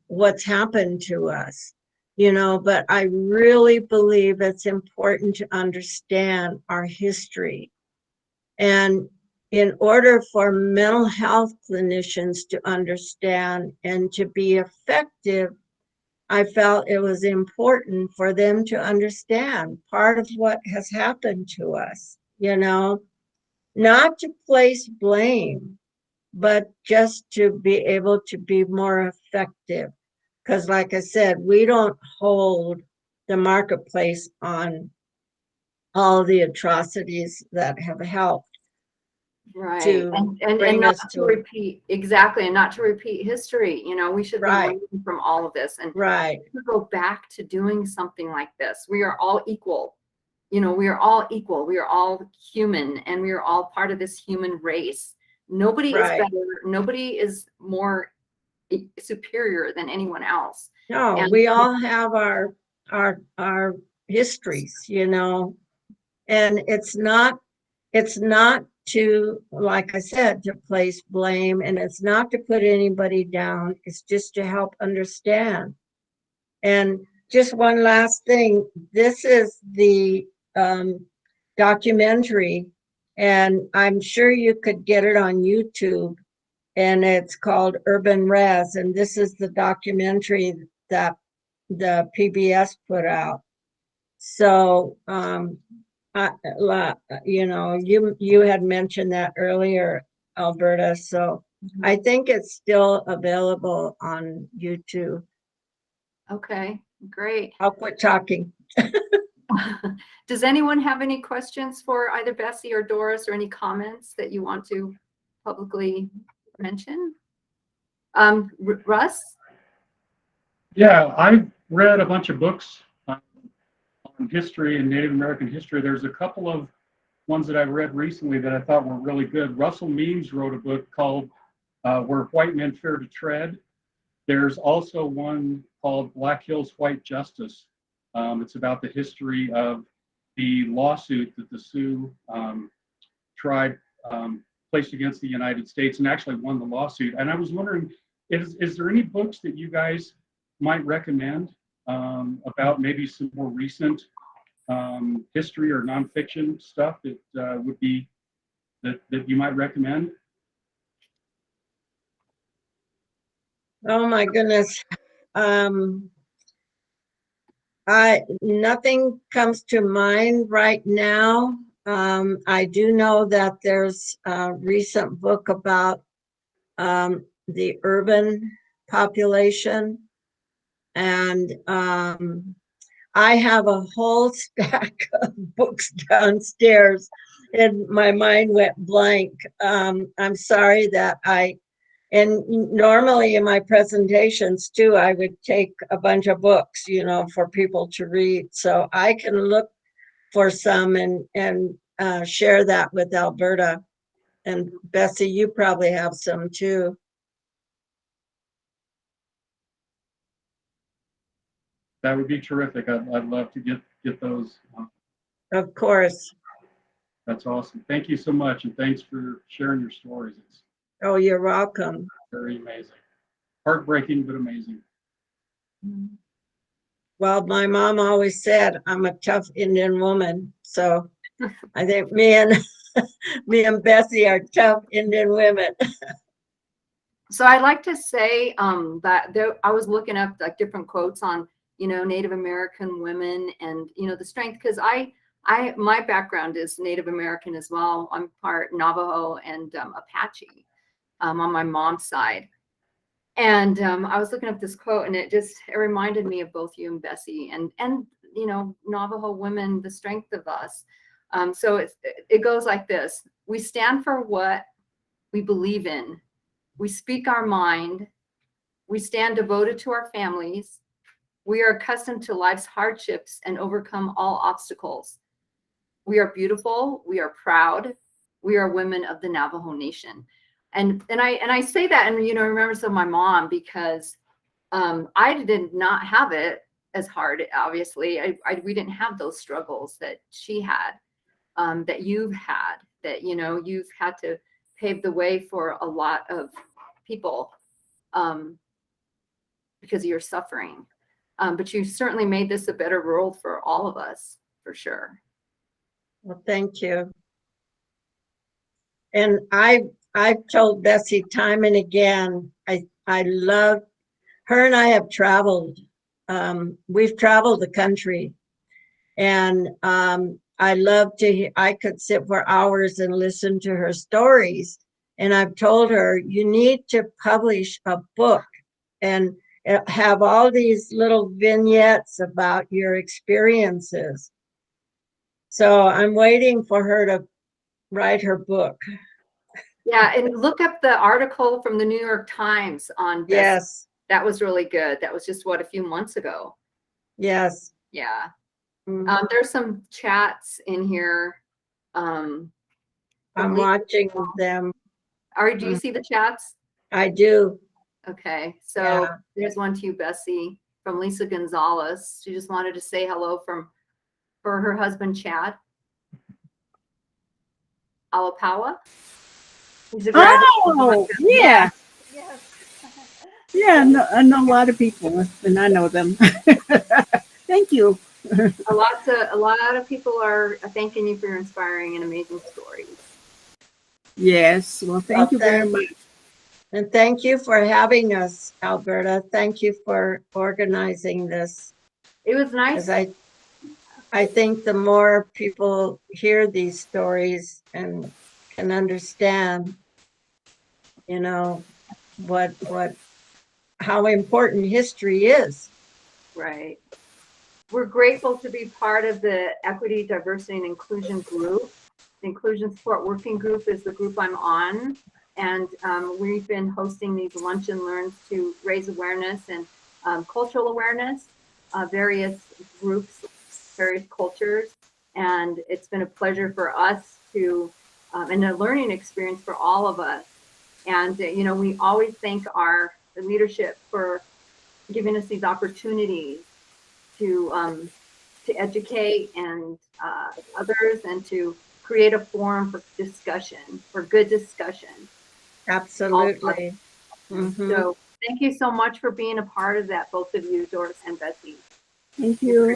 [SPEAKER 2] what's happened to us, but I really believe it's important to understand our history. And in order for mental health clinicians to understand and to be effective, I felt it was important for them to understand part of what has happened to us, not to place blame, but just to be able to be more effective. Because like I said, we don't hold the marketplace on all the atrocities that have helped.
[SPEAKER 1] Right.
[SPEAKER 2] To
[SPEAKER 1] And
[SPEAKER 2] bring
[SPEAKER 1] not
[SPEAKER 2] us
[SPEAKER 1] to
[SPEAKER 2] to
[SPEAKER 1] repeat, exactly, and not to repeat history. We should
[SPEAKER 2] Right.
[SPEAKER 1] learn from all of this and
[SPEAKER 2] right,
[SPEAKER 1] to go back to doing something like this. We are all equal. We are all equal. We are all human, and we are all part of this human race. Nobody is
[SPEAKER 2] Right.
[SPEAKER 1] better. Nobody is more superior than anyone else.
[SPEAKER 2] no,
[SPEAKER 1] And
[SPEAKER 2] we all have our histories, and it's not to, like I said, to place blame, and it's not to put anybody down. It's just to help understand. And just one last thing, this is the documentary, and I'm sure you could get it on YouTube, and it's called Urban Res, and this is the documentary that the PBS put out. So, you had mentioned that earlier, Alberta. So I think it's still available on YouTube.
[SPEAKER 1] okay, great.
[SPEAKER 2] I'll quit talking.
[SPEAKER 1] Does anyone have any questions for either Bessie or Doris, or any comments that you want to publicly mention? Russ?
[SPEAKER 5] Yeah, I've read a bunch of books on history and Native American history. There's a couple of ones that I've read recently that I thought were really good. Russell Means wrote a book called Where White Men Fear to Tread. There's also one called Black Hills White Justice. It's about the history of the lawsuit that the Sioux tribe placed against the United States, and actually won the lawsuit. And I was wondering, is there any books that you guys might recommend about maybe some more recent history or nonfiction stuff that would be that you might recommend?
[SPEAKER 2] Oh my goodness. Nothing comes to mind right now. I do know that there's a recent book about the urban population, and I have a whole stack of books downstairs, and my mind went blank. I'm sorry that and normally in my presentations too, I would take a bunch of books, for people to read. So I can look for some and share that with Alberta. And Bessie, you probably have some too.
[SPEAKER 5] That would be terrific. I'd love to get those.
[SPEAKER 2] Of course.
[SPEAKER 5] That's awesome. Thank you so much, and thanks for sharing your stories.
[SPEAKER 2] Oh, you're welcome.
[SPEAKER 5] Very amazing. Heartbreaking, but amazing.
[SPEAKER 2] Well, my mom always said I'm a tough Indian woman. So I think me and Bessie are tough Indian women.
[SPEAKER 1] So I'd like to say that I was looking up like different quotes on, Native American women and, the strength, because my background is Native American as well. I'm part Navajo and Apache on my mom's side. And I was looking up this quote, and it reminded me of both you and Bessie and Navajo women, the strength of us. So it goes like this: we stand for what we believe in. We speak our mind. We stand devoted to our families. We are accustomed to life's hardships and overcome all obstacles. We are beautiful. We are proud. We are women of the Navajo Nation. And I say that, and remembrance of my mom, because I did not have it as hard. Obviously, we didn't have those struggles that she had, that you've had. That you've had to pave the way for a lot of people because of your suffering. But you certainly made this a better world for all of us, for sure.
[SPEAKER 2] Well, thank you. And I've told Bessie time and again, I love her, and I have traveled. We've traveled the country, and I love to. I could sit for hours and listen to her stories. And I've told her, you need to publish a book and have all these little vignettes about your experiences. So I'm waiting for her to write her book.
[SPEAKER 1] Yeah, and look up the article from the New York Times on this.
[SPEAKER 2] Yes.
[SPEAKER 1] That was really good. That was just a few months ago.
[SPEAKER 2] Yes.
[SPEAKER 1] Yeah.
[SPEAKER 2] Mm.
[SPEAKER 1] There's some chats in here.
[SPEAKER 2] I'm watching them.
[SPEAKER 1] Do you see the chats?
[SPEAKER 2] I do.
[SPEAKER 1] Okay, so
[SPEAKER 2] Yeah.
[SPEAKER 1] There's one to you, Bessie, from Lisa Gonzalez. She just wanted to say hello for her husband, Chad Alapawa. He's a graduate.
[SPEAKER 3] Oh, yeah. Yeah, no, I know a lot of people, and I know them. Thank you.
[SPEAKER 1] A lot of people are thanking you for your inspiring and amazing stories.
[SPEAKER 3] Yes, well, thank you very much.
[SPEAKER 2] And thank you for having us, Alberta. Thank you for organizing this.
[SPEAKER 1] It was nice.
[SPEAKER 2] I think the more people hear these stories and can understand, how important history is.
[SPEAKER 1] Right. We're grateful to be part of the Equity, Diversity, and Inclusion group. The Inclusion Support Working Group is the group I'm on. And we've been hosting these lunch and learns to raise awareness and cultural awareness, various groups, various cultures. And it's been a pleasure for us and a learning experience for all of us. And, we always thank the leadership for giving us these opportunities to educate and others, and to create a forum for discussion, for good discussion.
[SPEAKER 2] Absolutely. Mm-hmm.
[SPEAKER 1] So thank you so much for being a part of that, both of you, Doris and Bessie.
[SPEAKER 3] Thank you.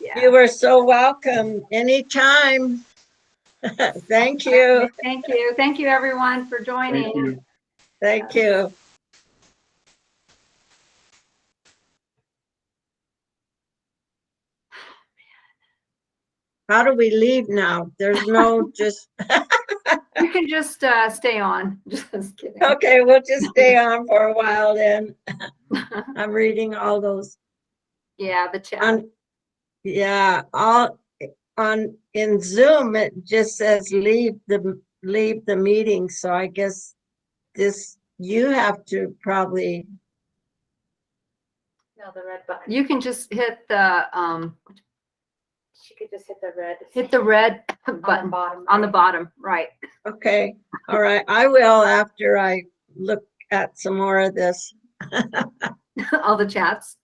[SPEAKER 1] Yeah.
[SPEAKER 2] You are so welcome anytime. Thank you.
[SPEAKER 1] Thank you. Thank you, everyone, for joining.
[SPEAKER 5] Thank you.
[SPEAKER 2] Thank you. How do we leave now? There's no just.
[SPEAKER 1] You can just stay on. Just kidding.
[SPEAKER 2] Okay, we'll just stay on for a while then. I'm reading all those.
[SPEAKER 1] Yeah, the chat.
[SPEAKER 2] In Zoom it just says leave the meeting. So I guess you have to probably.
[SPEAKER 4] No, the red button.
[SPEAKER 1] You can just hit the
[SPEAKER 4] She could just hit the red.
[SPEAKER 1] hit the red button on the bottom, right?
[SPEAKER 2] Okay, all right. I will after I look at some more of this.
[SPEAKER 1] All the chats.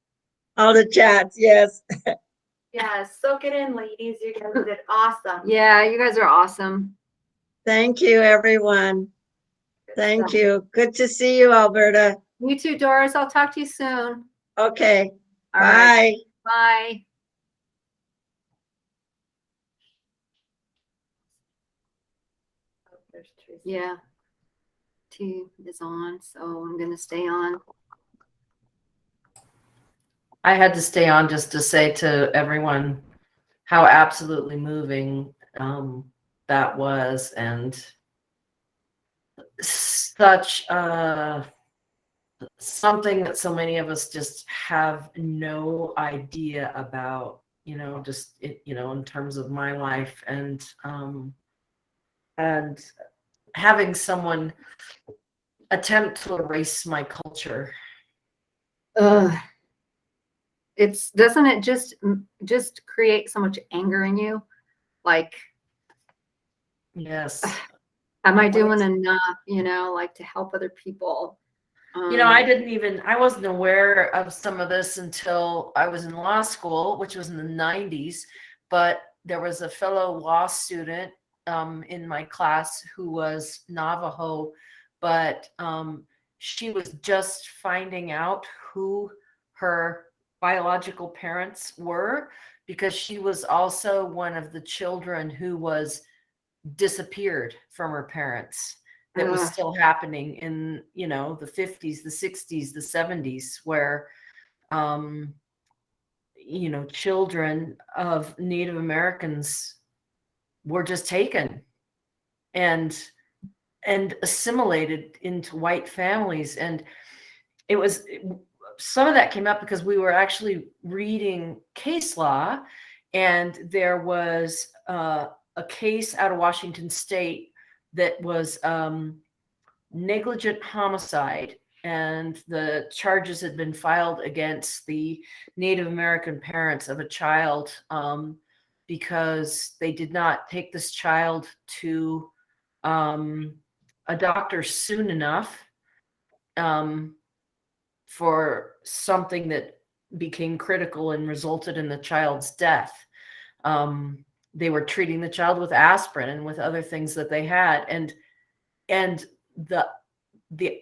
[SPEAKER 2] All the chats, yes.
[SPEAKER 4] Yes, soak it in, ladies. You guys did awesome.
[SPEAKER 1] Yeah, you guys are awesome.
[SPEAKER 2] Thank you, everyone.
[SPEAKER 4] Good
[SPEAKER 2] Thank you. Good to see you, Alberta.
[SPEAKER 1] You too, Doris. I'll talk to you soon.
[SPEAKER 2] Okay.
[SPEAKER 1] All right.
[SPEAKER 2] Bye.
[SPEAKER 1] Bye. Yeah. T is on, so I'm going to stay on.
[SPEAKER 6] I had to stay on just to say to everyone how absolutely moving that was, and such something that so many of us just have no idea about, just in terms of my life, and having someone attempt to erase my culture.
[SPEAKER 1] Doesn't it just create so much anger in you? Like,
[SPEAKER 6] Yes.
[SPEAKER 1] am I doing enough, like to help other people?
[SPEAKER 6] I wasn't aware of some of this until I was in law school, which was in the 90s, but there was a fellow law student in my class who was Navajo, but she was just finding out who her biological parents were, because she was also one of the children who was disappeared from her parents. That was still happening in, the 50s, the 60s, the 70s, where, children of Native Americans were just taken and assimilated into white families. And some of that came up because we were actually reading case law, and there was a case out of Washington State that was negligent homicide, and the charges had been filed against the Native American parents of a child because they did not take this child to a doctor soon enough for something that became critical and resulted in the child's death. They were treating the child with aspirin and with other things that they had. And the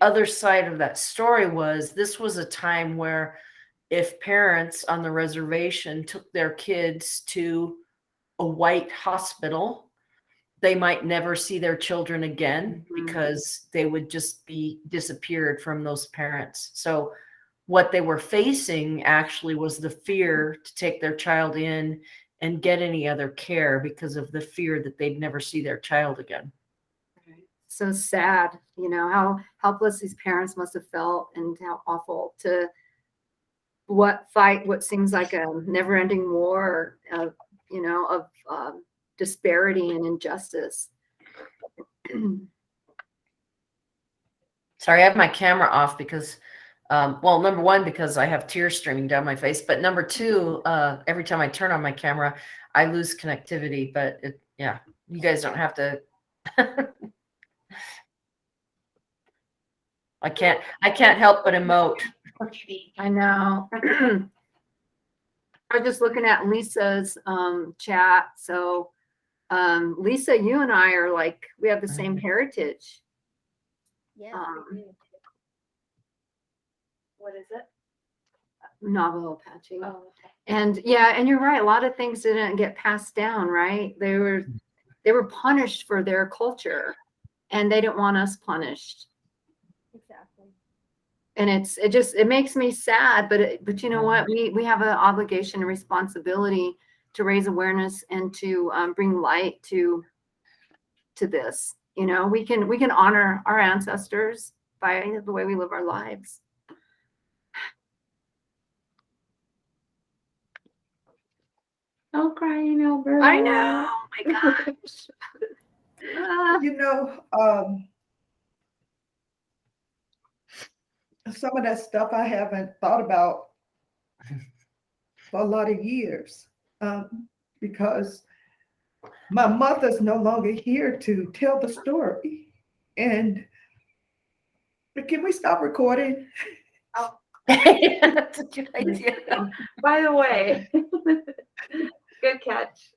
[SPEAKER 6] other side of that story was, this was a time where if parents on the reservation took their kids to a white hospital, they might never see their children again because they would just be disappeared from those parents. So what they were facing actually was the fear to take their child in and get any other care because of the fear that they'd never see their child again.
[SPEAKER 1] So sad, how helpless these parents must have felt, and how awful to what seems like a never-ending war of disparity and injustice.
[SPEAKER 6] Sorry, I have my camera off because, well, number one, because I have tears streaming down my face, but number two, every time I turn on my camera, I lose connectivity. But you guys don't have to. I can't help but emote.
[SPEAKER 1] I know. I was just looking at Lisa's chat. So Lisa, you and I are we have the same heritage.
[SPEAKER 4] Yeah.
[SPEAKER 1] What is it? Navajo Apache. Oh, okay. And and you're right. A lot of things didn't get passed down, right? They were punished for their culture, and they didn't want us punished.
[SPEAKER 4] Exactly.
[SPEAKER 1] And it makes me sad, but you know what? We have an obligation and responsibility to raise awareness and to bring light to this. We can honor our ancestors by the way we live our lives.
[SPEAKER 7] Don't cry, Alberta.
[SPEAKER 1] I know. Oh my gosh.
[SPEAKER 8] Some of that stuff I haven't thought about for a lot of years because my mother's no longer here to tell the story. And can we stop recording?
[SPEAKER 1] Oh.
[SPEAKER 6] That's a good idea.
[SPEAKER 7] By the way, good catch.